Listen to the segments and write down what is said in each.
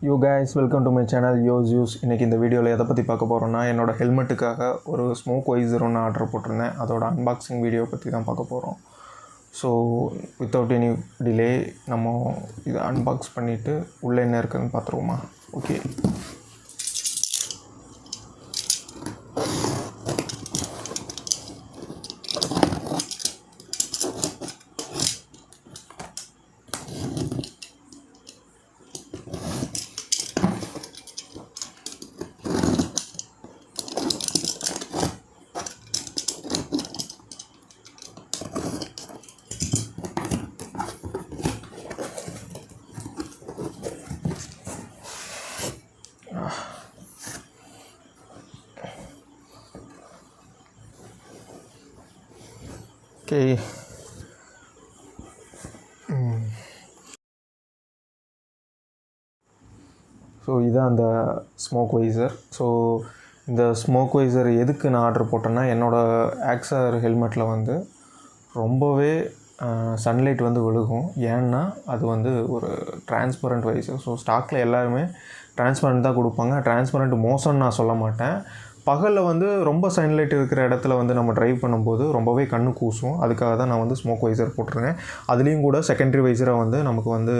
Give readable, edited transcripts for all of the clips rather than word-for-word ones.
You guys welcome to my channel use இன்றைக்கி இந்த வீடியோவில் எதை பற்றி பார்க்க போகிறோன்னா என்னோடய ஹெல்மெட்டுக்காக ஒரு ஸ்மோக் வைசர் ஒன்று ஆர்டர் போட்டிருந்தேன். அதோட அன்பாக்சிங் வீடியோ பற்றி தான் பார்க்க போகிறோம். ஸோ வித்தவுட் எனி டிலே நம்ம இதை அன்பாக்ஸ் பண்ணிவிட்டு உள்ளே என்ன இருக்குதுன்னு பார்த்துருவோமா? ஓகே. Okay. ஸோ இதுதான் அந்த ஸ்மோக் வைசர். ஸோ இந்த ஸ்மோக் வைசர் எதுக்கு நான் ஆர்டர் போட்டேன்னா, என்னோடய ஆக்ஸர் ஹெல்மெட்டில் வந்து ரொம்பவே சன்லைட் வந்து விழுகும். ஏன்னா அது வந்து ஒரு டிரான்ஸ்பரண்ட் வைசர். ஸோ ஸ்டாக்கில் எல்லாருமே டிரான்ஸ்பரண்ட் தான் கொடுப்பாங்க. டிரான்ஸ்பரண்ட் மோசம்னு நான் சொல்ல மாட்டேன். பகலில் வந்து ரொம்ப சன்லைட் இருக்கிற இடத்துல வந்து நம்ம ட்ரைவ் பண்ணும்போது ரொம்பவே கண்ணு கூசும். அதுக்காக தான் நான் வந்து ஸ்மோக் வைசர் போட்டிருக்கேன். அதுலேயும் கூட செகண்டரி வைசராக வந்து நமக்கு வந்து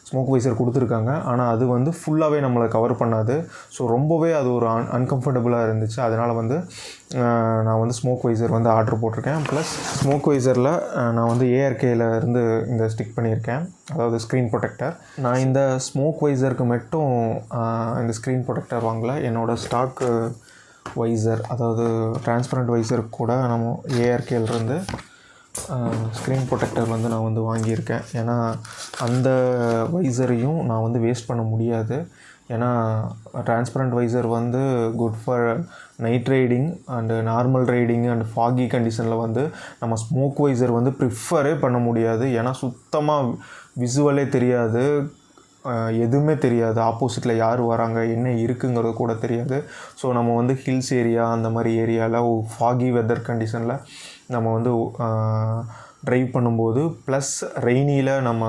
ஸ்மோக் வைசர் கொடுத்துருக்காங்க. ஆனால் அது வந்து ஃபுல்லாகவே நம்மளை கவர் பண்ணாது. ஸோ ரொம்பவே அது ஒரு அன்கம்ஃபர்டபுளாக இருந்துச்சு. அதனால் வந்து நான் வந்து ஸ்மோக் வைசர் வந்து ஆர்டர் போட்டிருக்கேன். ப்ளஸ் ஸ்மோக் வைசரில் நான் வந்து ஏஆர்கேயில் இருந்து இந்த ஸ்டிக் பண்ணியிருக்கேன், அதாவது ஸ்க்ரீன் ப்ரொடெக்டர். நான் இந்த ஸ்மோக் வைசருக்கு மட்டும் இந்த ஸ்க்ரீன் ப்ரொடெக்டர் வாங்கலை. என்னோடய ஸ்டாக்கு வைசர், அதாவது டிரான்ஸ்பரண்ட் வைசருக்கு கூட நம்ம ஏஆர்கேலேருந்து ஸ்க்ரீன் ப்ரொடெக்டர் வந்து நான் வந்து வாங்கியிருக்கேன். ஏன்னா அந்த வைசரையும் நான் வந்து வேஸ்ட் பண்ண முடியாது. ஏன்னா டிரான்ஸ்பரண்ட் வைசர் வந்து good for night riding and normal riding and foggy கண்டிஷனில் வந்து நம்ம ஸ்மோக் வைசர் வந்து ப்ரிஃபரே பண்ண முடியாது. ஏன்னா சுத்தமாக விசுவலே தெரியாது, எதுவுமே தெரியாது. ஆப்போசிட்டில் யார் வராங்க, என்ன இருக்குங்கிறது கூட தெரியாது. ஸோ நம்ம வந்து ஹில்ஸ் ஏரியா அந்த மாதிரி ஏரியாவில் ஃபாகி வெதர் கண்டிஷனில் நம்ம வந்து ட்ரைவ் பண்ணும்போது, ப்ளஸ் ரெய்னியில் நம்ம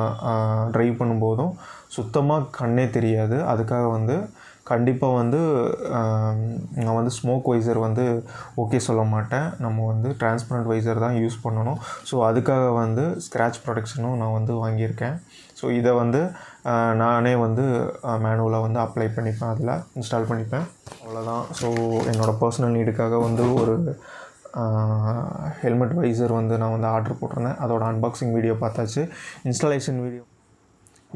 ட்ரைவ் பண்ணும்போதும் சுத்தமாக கண்ணே தெரியாது. அதுக்காக வந்து கண்டிப்பாக வந்து நான் வந்து ஸ்மோக் வைசர் வந்து ஓகே சொல்ல மாட்டேன். நம்ம வந்து டிரான்ஸ்பரண்ட் வைசர் தான் யூஸ் பண்ணணும். ஸோ அதுக்காக வந்து ஸ்க்ராட்ச் ப்ரொடெக்ஷனும் நான் வந்து வாங்கியிருக்கேன். ஸோ இதை வந்து நானே வந்து மேனுவலாக வந்து அப்ளை பண்ணிப்பேன், அதில் இன்ஸ்டால் பண்ணிப்பேன். அவ்வளோதான். ஸோ என்னோடய பர்சனல் நீடுக்காக வந்து ஒரு ஹெல்மெட் வைசர் வந்து நான் வந்து ஆர்டர் போட்டிருந்தேன். அதோட அன்பாக்சிங் வீடியோ பார்த்தாச்சு, இன்ஸ்டாலேஷன் வீடியோ.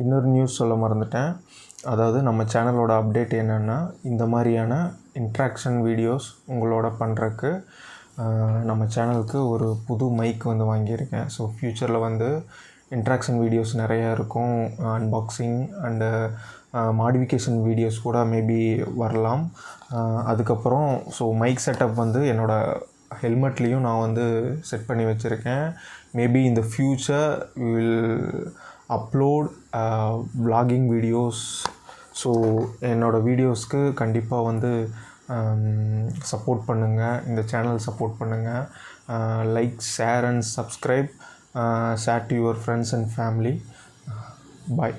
இன்னொரு நியூஸ் சொல்ல மறந்துட்டேன். அதாவது நம்ம சேனலோட அப்டேட் என்னென்னா, இந்த மாதிரியான இன்ட்ராக்ஷன் வீடியோஸ் உங்களோட பண்ணுறக்கு நம்ம சேனலுக்கு ஒரு புது மைக் வந்து வாங்கியிருக்கேன். ஸோ ஃப்யூச்சரில் வந்து இன்ட்ராக்ஷன் வீடியோஸ் நிறையா இருக்கும். அன்பாக்சிங் அண்டு மாடிஃபிகேஷன் வீடியோஸ் கூட மேபி வரலாம். அதுக்கப்புறம் ஸோ மைக் செட்டப் வந்து என்னோடய ஹெல்மெட்லேயும் நான் வந்து செட் பண்ணி வச்சுருக்கேன். மேபி இந்த future will upload vlogging videos. So என்னோடய வீடியோஸ்க்கு கண்டிப்பாக வந்து சப்போர்ட் பண்ணுங்கள், இந்த சேனல் சப்போர்ட் பண்ணுங்கள். Like, share and subscribe. Share to your friends and family. Bye.